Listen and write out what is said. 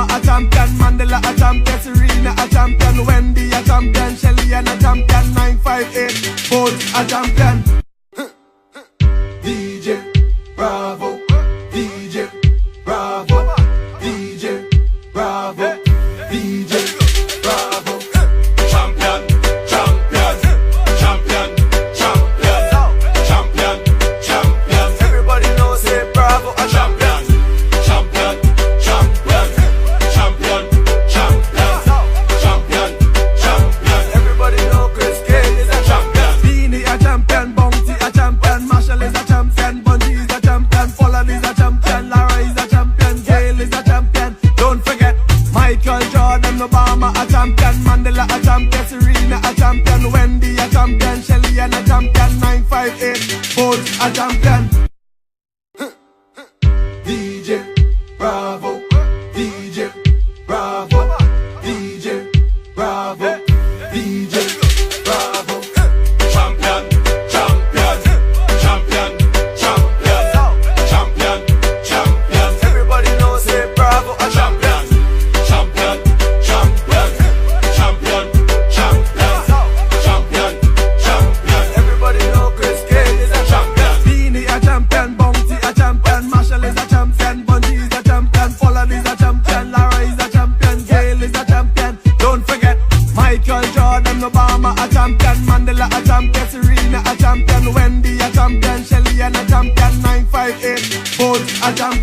Obama a champion, Mandela a champion, Serena a champion, Wendy a champion, Shelly and a champion, 958 both a champion. DJ Bravo, DJ Bravo, DJ Bravo, DJ Bravo. Champion, champion, champion, champion, champion, champion. Everybody knows say Bravo a champion. Champion, champion, champion, champion, champion, champion. Everybody know Chris Gayle is a champion. Beanie a champion, Bounty a champion, Marshall is a champion, Bungie is a champion, Pollard is a champion, Lara is a champion, Gayle is a champion. Don't forget Michael Jordan, Obama a champion, Mandela a champion, Serena a champion, Wendy a champion, Shelly and a champion, 958 both a champion. DJ Bravo, DJ Bravo, DJ Bravo, DJ Bravo. Champion, champion, champion, champion, champion, champion. Everybody knows say Bravo a champion. Champion, champion, champion, champion, champion, champion. Everybody know Chris Gayle is a champion. Beanie a champion, Bounty a champion, Marshall is a champion, Bungie is a champion, Pollard is a champion, Lara is a champion, Gayle is a champion. Don't forget Michael Jordan, Obama a champion, Mandela a champion, Serena a champion, Wendy a champion, Shelly and a champion, 958 both a champion.